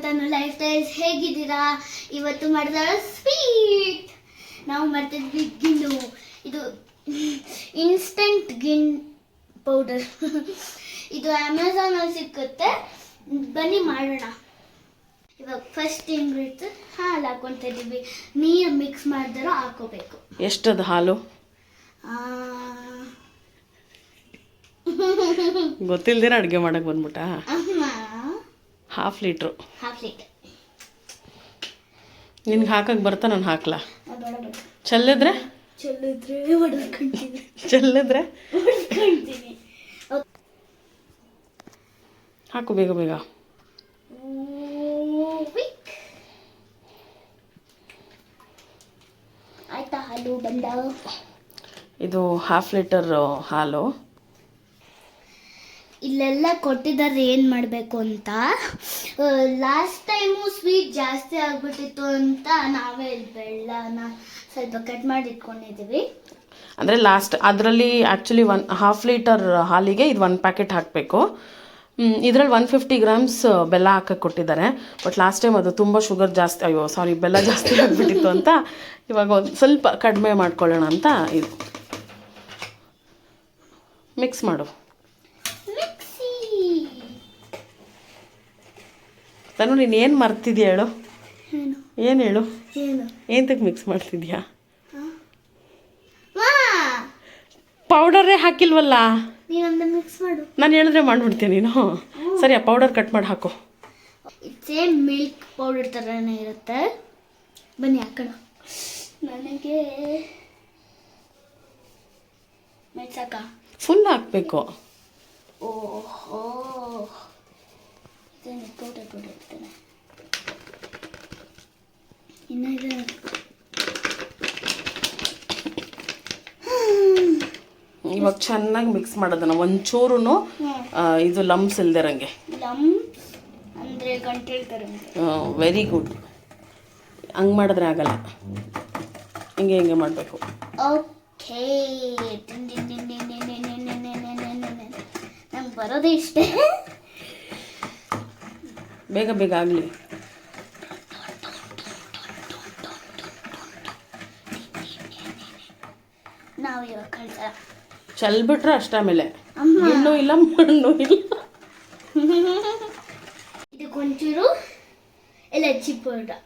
ತನು life styles ಹೇಗಿದ್ದೀರಾ? ಇವತ್ತು ಮಾಡಿದ ಸ್ವೀಟ್ ನಾವು ಮಾಡ್ತಿದ್ವಿ ಗಿಣ್ಣು. ಇದು ಇನ್ಸ್ಟೆಂಟ್ ಗಿಣ್ ಪೌಡರ್. ಇದು ಅಮೆಝಾನಲ್ಲಿ ಸಿಕ್ಕುತ್ತೆ. ಬನ್ನಿ ಮಾಡೋಣ. ಇವಾಗ ಫಸ್ಟ್ ಇಂಗ್ರೀಡಿಯಂಟ್ಸ್ ಹಾಲು ಹಾಕೊತಾ ಇದ್ದೀವಿ. ನೀರು ಮಿಕ್ಸ್ ಮಾಡಿದ್ರೆ ಹಾಕೋಬೇಕು. ಎಷ್ಟದು ಹಾಲು? ಗೊತ್ತಿಲ್ದಿರ ಅಡುಗೆ ಮಾಡಕ್ಕೆ ಬಂದ್ಬಿಟ್ಟ. Half litre. ನಿನ್ಗೆ ಹಾಕಕ್ಕೆ ಬರ್ತಾ ನಾನು ಹಾಕ್ಲಾ? ಚೆಲ್ಲಿದ್ರೆ ಚೆಲ್ಲಿದ್ರೆ ಹಾಕು ಬೇಗ ಬೇಗ. ಆಯ್ತಾ? ಹಾಲು ಬಂದ. ಇದು ಹಾಫ್ ಲೀಟರ್ ಹಾಲು. ಇಲ್ಲೆಲ್ಲ ಕೊಟ್ಟಿದ್ದಾರೆ ಏನು ಮಾಡಬೇಕು ಅಂತ. ಲಾಸ್ಟ್ ಟೈಮು ಸ್ವೀಟ್ ಜಾಸ್ತಿ ಆಗಿಬಿಟ್ಟಿತ್ತು ಅಂತ ನಾವೇ ಬೆಲ್ಲನ ಸ್ವಲ್ಪ ಕಟ್ ಮಾಡಿ ಇಟ್ಕೊಂಡಿದ್ದೀವಿ. ಅಂದರೆ ಲಾಸ್ಟ್ ಅದರಲ್ಲಿ ಆ್ಯಕ್ಚುಲಿ ಹಾಫ್ ಲೀಟರ್ ಹಾಲಿಗೆ ಇದು 1 ಪ್ಯಾಕೆಟ್ ಹಾಕಬೇಕು. ಇದರಲ್ಲಿ 150 ಗ್ರಾಮ್ಸ್ ಬೆಲ್ಲ ಹಾಕಕ್ಕೆ ಕೊಟ್ಟಿದ್ದಾರೆ. ಬಟ್ ಲಾಸ್ಟ್ ಟೈಮ್ ಅದು ತುಂಬ ಶುಗರ್ ಜಾಸ್ತಿ, ಬೆಲ್ಲ ಜಾಸ್ತಿ ಆಗಿಬಿಟ್ಟಿತ್ತು ಅಂತ ಇವಾಗ ಒಂದು ಸ್ವಲ್ಪ ಕಡಿಮೆ ಮಾಡ್ಕೊಳ್ಳೋಣ ಅಂತ ಇದು ಮಿಕ್ಸ್ ಮಾಡು. ತನು ನೀನು ಏನು ಮರ್ತಿದ್ಯಾ ಹೇಳು? ಏನು ಹೇಳು? ಏನಕ್ಕೆ ಮಿಕ್ಸ್ ಮಾಡ್ತಿದ್ಯಾ? ಪೌಡರೇ ಹಾಕಿಲ್ವಲ್ಲ. ಮಿಕ್ಸ್ ಮಾಡು. ನಾನು ಹೇಳಿದ್ರೆ ಮಾಡಿಬಿಡ್ತೀನಿ ನೀನು. ಸರಿ, ಆ ಪೌಡರ್ ಕಟ್ ಮಾಡಿ ಹಾಕು. ಸೇಮ್ ಮಿಲ್ಕ್ ಪೌಡರ್ ಥರನೇ ಇರುತ್ತೆ. ಬನ್ನಿ ಹಾಕೋಣ. ನನಗೆ ಮೆಚ್ಚಕ ಫುಲ್ ಹಾಕಬೇಕು. ಓಹೋ, ಪೌಡರ್ ಇರ್ತೇನೆ ಇನ್ನು ಇದೆ. ಇವಾಗ ಚೆನ್ನಾಗಿ ಮಿಕ್ಸ್ ಮಾಡೋದನ್ನ ಒಂಚೂರು ಇದು ಲಂಪ್ಸ್ ಇಲ್ದಿರಂಗೆ. ಲಂಪ್ಸ್ ಅಂದರೆ ಗಂಟೆಳ್ತಾರೆ. Very good. ಹಂಗೆ ಮಾಡಿದ್ರೆ ಆಗಲ್ಲ, ಹಿಂಗೆ ಮಾಡಬೇಕು. ಓಕೆ, ನಂಗೆ ಬರೋದೇ ಇಷ್ಟೇ. ಬೇಗ ಬೇಗ ಆಗಲಿ. ನಾವು ಇವಾಗ ಕಳ್ಸಲ್ಲ. ಚೆಲ್ಬಿಟ್ರೆ ಅಷ್ಟ. ಆಮೇಲೆ ಇನ್ನೂ ಇಲ್ಲ ಮಣ್ಣು ಇಲ್ಲ. ಇದಕ್ಕೊಂಚೂರು ಎಲಚಿ ಪೌಡರ್.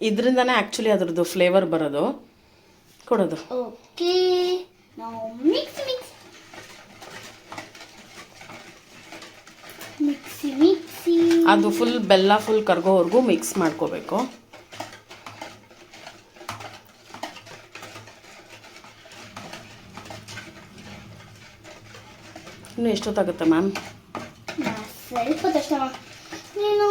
ಇದರಿಂದನೇ ಆ್ಯಕ್ಚುಲಿ ಅದ್ರದ್ದು ಫ್ಲೇವರ್ ಬರೋದು, ಕೊಡೋದು. ಓಕೆ, ನಾವು ಮಿಕ್ಸಿ ಅದು ಫುಲ್ ಬೆಲ್ಲ ಫುಲ್ ಕರ್ಗೋವರೆಗೂ ಮಿಕ್ಸ್ ಮಾಡ್ಕೋಬೇಕು. ಇನ್ನು ಎಷ್ಟೊತ್ತಾಗುತ್ತೆ ಮ್ಯಾಮ್? ಸ್ವಲ್ಪ ಕಷ್ಟ. ನೀನು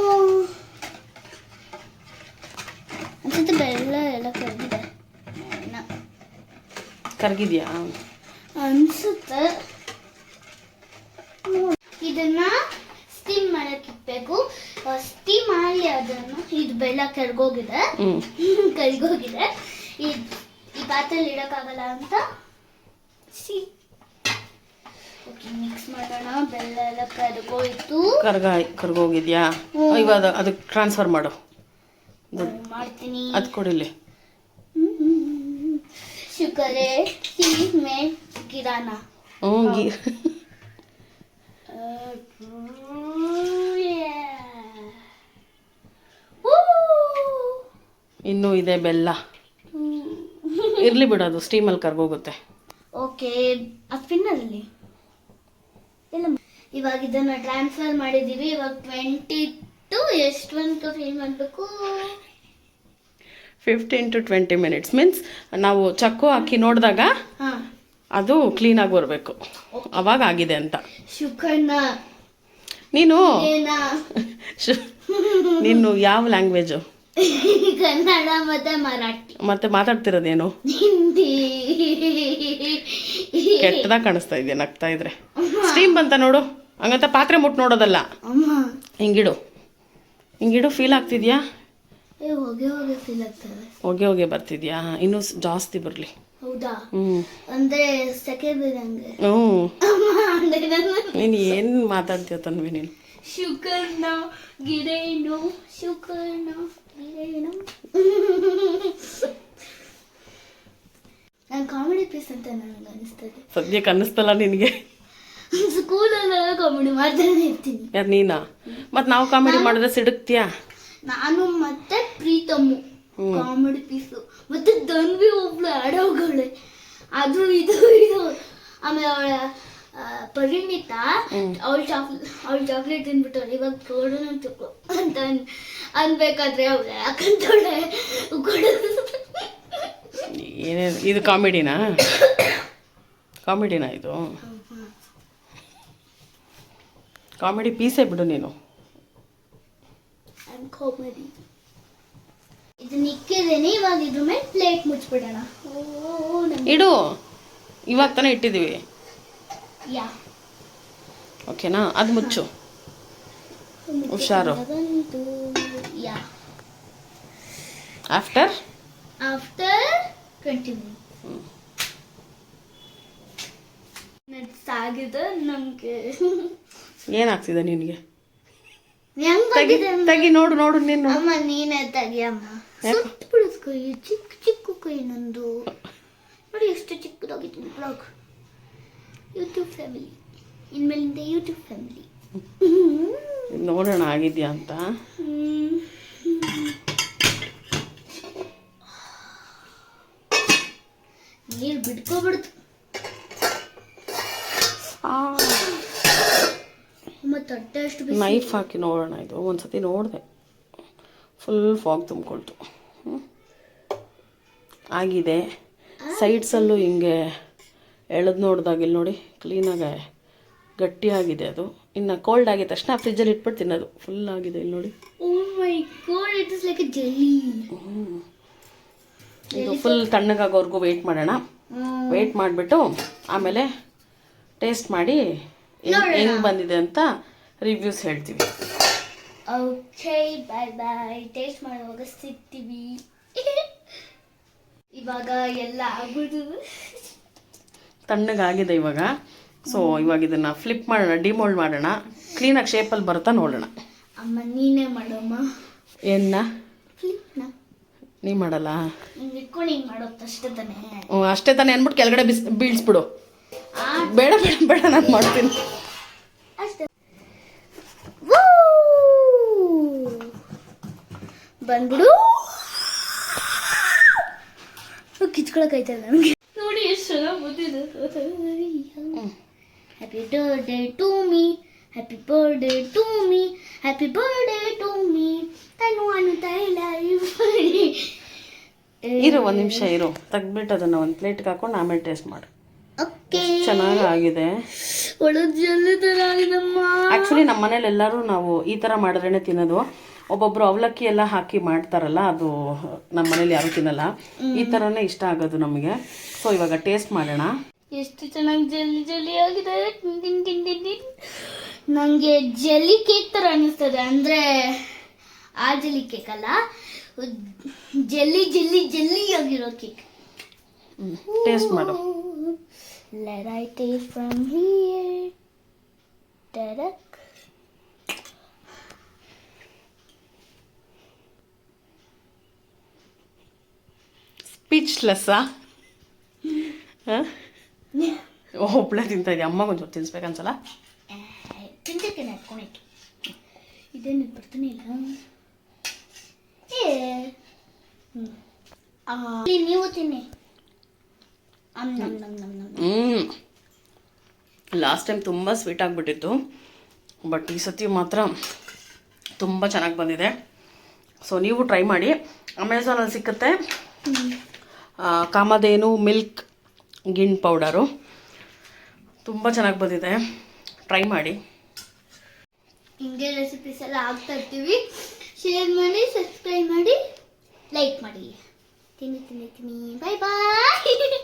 ಅನ್ಸುತ್ತೆ ಬೆಲ್ಲ ಎಲ್ಲ ಕರ್ಗಿದ್ಯಾ ಅನ್ಸುತ್ತೆ. ಇದನ್ನ ಸ್ಟೀಮ್ ಮಾಡಕ್ಕೆ ಇಕ್ಬೇಕು. ಸ್ಟೀಮ್ ಮಾಡಿ ಅದನ್ನು, ಇದು ಬೆಲ್ಲ ಕರ್ಗೋಗಿದೆ. ಈ ಪಾತ್ರೆಯಲ್ಲಿ ಇಡಕ್ಕಾಗಲ್ಲ ಅಂತ ಮಿಕ್ಸ್ ಮಾಡೋಣ. ಬೆಲ್ಲ ಎಲ್ಲ ಕರ್ಗೋಯ್ತು. ಕರ್ಗೋಗಿದ್ಯಾ? ಇವಾಗ ಅದಕ್ಕೆ ಟ್ರಾನ್ಸ್ಫರ್ ಮಾಡು. ಮಾಡ್ತೀನಿ. ಅದು ಕೊಡಿಲಿ. ಶುಕರೆ ಮೇ ಗಿರಾನ. ಇನ್ನೂ ಇದೆ ಬೆಲ್ಲ. ಇರ್ಲಿ ಬಿಡೋದು, ಸ್ಟೀಮಲ್ಲಿ ಕರ್ಗೋಗುತ್ತೆ. ಓಕೆ, ಆ ಸ್ಪಿನ್ನರಲ್ಲಿ ಎಲ್ಲ ಇವಾಗ ಇದನ್ನ ಟ್ರಾನ್ಸ್ಫರ್ ಮಾಡಿದ್ದೀವಿ. ಇವಾಗ 22 ಎಷ್ಟು ಅಂತ ಫೀಲ್ ಮಾಡಬೇಕು. 15 to 20 minutes ಮೀನ್ಸ್ ನಾವು ಚಕ್ಕು ಹಾಕಿ ನೋಡಿದಾಗ ಅದು ಕ್ಲೀನಾಗಿ ಬರಬೇಕು, ಅವಾಗ ಆಗಿದೆ ಅಂತ. ನೀನು ಯಾವ ಲ್ಯಾಂಗ್ವೇಜು? ಕನ್ನಡ ಮತ್ತೆ ಮರಾಠಿ. ಮತ್ತೆ ಮಾತಾಡ್ತಿರೋದೇನು? ಹಿಂದಿ. ಕೆಟ್ಟದಾಗ ಕಾಣಿಸ್ತಾ ಇದೆಯಾ ನಗ್ತಾ ಇದ್ರೆ? ಸ್ಟೀಮ್ ಬಂತ ನೋಡು. ಹಂಗಂತ ಪಾತ್ರೆ ಮುಟ್ಟು ನೋಡೋದಲ್ಲ. ಹಿಂಗಿಡು. ಫೀಲ್ ಆಗ್ತಿದ್ಯಾ? ಹೊಗೆ ಬರ್ತಿದ್ಯಾ? ಇನ್ನೂ ಜಾಸ್ತಿ ಬರಲಿ. ಹೌದಾ? ಅಂದ್ರೆ ಸೆಕೆ ಬೀಳಂಗೆ. ನೀನು ಏನು ಮಾತಾಡ್ತೀಯ ತನ್ವಿ ನೀನು? ಶುಕರ್ನ ಗಿರೇನು ಶುಕರ್ನ ಗಿರೇನು. ನಾನು ಕಾಮಿಡಿ ಪೀಸ್ ಅಂತ ನನಗೆ ಅನಿಸ್ತದೆ. ಸದ್ಯಕ್ಕೆ ಅನ್ನಿಸ್ತಲ್ಲ ನಿನಗೆ? ಸ್ಕೂಲಲ್ಲೆಲ್ಲ ಕಾಮಿಡಿ ಮಾಡ್ತಾನೆ ಇರ್ತೀನಿ. ಯಾರು ನೀನಾ? ಮತ್ತು ನಾವು ಕಾಮಿಡಿ ಮಾಡಿದ್ರೆ ಸಿಡುಕ್ತೀಯಾ? ನಾನು ಮತ್ತೆ ಪ್ರೀತಮ್ಮು ಕಾಮಿಡಿ ಪೀಸು, ಮತ್ತೆ ಧನ್ವಿ ಒಬ್ಳು ಆಡೋಗಳೇ, ಅದು ಇದು ಇದು. ಆಮೇಲೆ ಅವಳ ಪರಿಣಿತ ಅವಳ ಚಾಕ್ಲೇಟ್ ತಿನ್ಬಿಟ್ಟವ್ರು, ಇವಾಗ ಕೊಡೋಣ ತಗೋ ಅಂತ ಅನ್ಬೇಕಾದ್ರೆ ಅವಳು ಯಾಕಂತವಳೆ ಕೊಡೋದು. ಏನೇನು ಇದು ಕಾಮಿಡಿನಾ? ಕಾಮಿಡಿನಾ ಇದು? ಕಾಮಿಡಿ ಪೀಸೇ ಬಿಡು ನೀನು. ಕಾಮಿಡಿ ಇದನ್ನ ಇಕ್ಕಿದ್ದೇನೆ, ಇವಾಗ ಇದ್ರ ಮೇಲೆ ಪ್ಲೇಟ್ ಮುಚ್ಚಿಬಿಡೋಣ. ಇಡು, ಇವಾಗ ತಾನೇ ಇಟ್ಟಿದ್ದೀವಿ. ಯಾ ಓಕೆನಾ? ಅದು ಮುಚ್ಚು, ಹುಷಾರು. ಯಾ ಆಫ್ಟರ್ 20 ಮಿನಿಟ್ಸ್ ಆಗಿದೆ ನಮ್ಗೆ. ಏನಾಗ್ತಿದೆ ನಿನಗೆ? ಹೆಂಗ್ ತೆಗಿ, ನೋಡು ನೋಡು ನೀನು. ಅಮ್ಮ ನೀನೇ ತೆಗಿಯಮ್ಮ. ಸುಟ್ಟು ಬಿಡುದು ಕೈ, ಚಿಕ್ಕ ಚಿಕ್ಕ ಕೈ ನಂದು. ನೋಡಿ ಎಷ್ಟು ಚಿಕ್ಕದಾಗಿತ್ತು ಬ್ಲಾಗ್. ಯೂಟ್ಯೂಬ್ ಫ್ಯಾಮಿಲಿ, ಇನ್ಮೇಲಿಂದ ಯೂಟ್ಯೂಬ್ ಫ್ಯಾಮಿಲಿ. ನೋಡೋಣ ಆಗಿದ್ಯಾ ಅಂತ. ನೀರು ಬಿಡ್ಕೊಬಿಡ್ತು. ತಟ್ಟೆ ಅಷ್ಟು ನೈಫ್ ಹಾಕಿ ನೋಡೋಣ. ಇದು ಒಂದ್ಸತಿ ನೋಡಿದೆ, ಫುಲ್ ಫಾಗ್ ತುಂಬಿಕೊಳ್ತು. ಆಗಿದೆ. ಸೈಡ್ಸಲ್ಲೂ ಹಿಂಗೆ ಎಳೆದು ನೋಡಿದಾಗ ಇಲ್ಲಿ ನೋಡಿ ಕ್ಲೀನಾಗಿ ಗಟ್ಟಿಯಾಗಿದೆ. ಅದು ಇನ್ನು ಕೋಲ್ಡ್ ಆಗಿದ ತಕ್ಷಣ ಫ್ರಿಜ್ಜಲ್ಲಿ ಇಟ್ಬಿಟ್ಟು ತಿನ್ನೋದು. ಫುಲ್ ಆಗಿದೆ ಇಲ್ಲಿ ನೋಡಿ. Oh my god, it is like a jelly. ಇದು ಫುಲ್ ತಣ್ಣಗಾಗೋವರೆಗೂ ವೆಯ್ಟ್ ಮಾಡೋಣ. ವೆಯ್ಟ್ ಮಾಡಿಬಿಟ್ಟು ಆಮೇಲೆ ಟೇಸ್ಟ್ ಮಾಡಿ ಹೆಂಗೆ ಬಂದಿದೆ ಅಂತ ರಿವ್ಯೂಸ್ ಹೇಳ್ತೀವಿ. ಓಕೆ, ಬಾಯ್ ಬಾಯ್. ಟೇಸ್ಟ್ ಮಾಡುವಾಗ ಸಿಗ್ತೀವಿ. ಇವಾಗ ಎಲ್ಲ ಆಗ್ಬಿಡು, ತಣ್ಣಗಾಗಿದೆ ಇವಾಗ. ಸೊ ಇವಾಗ ಇದನ್ನು ಫ್ಲಿಪ್ ಮಾಡೋಣ, ಡಿಮೋಲ್ಡ್ ಮಾಡೋಣ. ಕ್ಲೀನಾಗಿ ಶೇಪಲ್ಲಿ ಬರುತ್ತಾ ನೋಡೋಣ. ಅಮ್ಮ ನೀನೇ ಮಾಡಮ್ಮ. ಏನ ಫ್ಲಿಪ್ನ ನೀ ಮಾಡಲ್ಲ? ಹಿಂಗೆ ಇಟ್ಕೊಂಡು ಹಿಂಗೆ ಮಾಡೋದು ಅಷ್ಟೇ ತಾನೇ? ಅಷ್ಟೇ ತಾನೇ ಅಂದ್ಬಿಟ್ಟು ಕೆಳಗಡೆ ಬೀಳ್ಸ್ಬಿಡು. ಬೇಡ ಬೇಡ ಬೇಡ, ನಾನು ಮಾಡ್ತೀನಿ ಅಷ್ಟೇ. ಬಂದ್ಬಿಡು. ಕಿಚ್ಕೊಳಕೈತಲ್ಲ ನನಗೆ. ನೋಡಿ ಎಷ್ಟು ಚೆನ್ನಾಗಿ ಬಂದಿದೆ. Happy birthday to me, happy birthday to me, happy birthday to me. ನಾನು ತೈಲ ಇರು, ಒಂದು ನಿಮಿಷ ಇರು. ತೆಗ್ದ್ಬಿಟ್ಟು ಅದನ್ನು ಒಂದು ಪ್ಲೇಟ್ಗೆ ಹಾಕೊಂಡು ಆಮೇಲೆ ಟೇಸ್ಟ್ ಮಾಡು. ಓಕೆ, ಚೆನ್ನಾಗಿದೆ. ಒಳ್ಳೆ ಜಲ್ದಿ ಥರ ಆಗಿದಮ್ಮ. ಆ್ಯಕ್ಚುಲಿ ನಮ್ಮ ಮನೇಲಿ ಎಲ್ಲರೂ ನಾವು ಈ ಥರ ಮಾಡಿದ್ರೇ ತಿನ್ನೋದು. ಒಬ್ಬೊಬ್ಬರು ಅವಲಕ್ಕಿ ಎಲ್ಲ ಹಾಕಿ ಮಾಡ್ತಾರಲ್ಲ, ಅದು ನಮ್ಮ ಮನೇಲಿ ಯಾರು ತಿನ್ನಲ್ಲ. ಈ ಥರನೇ ಇಷ್ಟ ಆಗೋದು ನಮಗೆ. ಸೊ ಇವಾಗ ಟೇಸ್ಟ್ ಮಾಡೋಣ. ಎಷ್ಟು ಚೆನ್ನಾಗಿ ಜಲ್ಲಿ ಜಲ್ಲಿ ಆಗಿದೆ. ನನಗೆ ಜಲ್ಲಿ ಕೇಕ್ ಥರ ಅನ್ನಿಸ್ತದೆ. ಅಂದರೆ ಆ ಜಲ್ಲಿ ಕೇಕ್ ಅಲ್ಲ, ಜಲ್ಲಿ ಜಲ್ಲಿ ಜಲ್ಲಿ ಆಗಿರೋ ಕೇಕ್. ಟೇಸ್ಟ್ ಮಾಡು. Let I taste from here. Tadak. ಸ್ಪೀಚ್ಲೆಸ್ಸಾ? ಒಬ್ಬಳೆ ತಿಂತಾ ಇದೆಯಾ? ಅಮ್ಮಗೊಂದು ತಿನ್ಸ್ಬೇಕನ್ಸಲ್ಲ? ತಿಂತಕ್ಕೆ ನಡ್ಕೊಳಕ್ಕೆ ಇದೇನು ಬರ್ತಾನೆ ಇಲ್ಲ. ನೀವು ತಿನ್ನಿ. ಲಾಸ್ಟ್ ಟೈಮ್ ತುಂಬ ಸ್ವೀಟ್ ಆಗಿಬಿಟ್ಟಿತ್ತು, ಬಟ್ ಈ ಸತಿ ಮಾತ್ರ ತುಂಬ ಚೆನ್ನಾಗಿ ಬಂದಿದೆ. ಸೊ ನೀವು ಟ್ರೈ ಮಾಡಿ. ಅಮೆಝಾನಲ್ಲಿ ಸಿಕ್ಕುತ್ತೆ ಕಾಮಧೇನು ಮಿಲ್ಕ್ ಗಿಣ್ ಪೌಡರು. ತುಂಬ ಚೆನ್ನಾಗಿ ಬಂದಿದೆ, ಟ್ರೈ ಮಾಡಿ. ಹಿಂಗೆ ರೆಸಿಪೀಸ್ ಎಲ್ಲ ಹಾಕ್ತಾ ಇರ್ತೀವಿ. ಶೇರ್ ಮಾಡಿ, ಸಬ್ಸ್ಕ್ರೈಬ್ ಮಾಡಿ, ಲೈಕ್ ಮಾಡಿ. ತಿನ್ನಿ ತಿನ್ನಿ ತಿನ್ನಿ. ಬಾಯ್ ಬಾಯ್.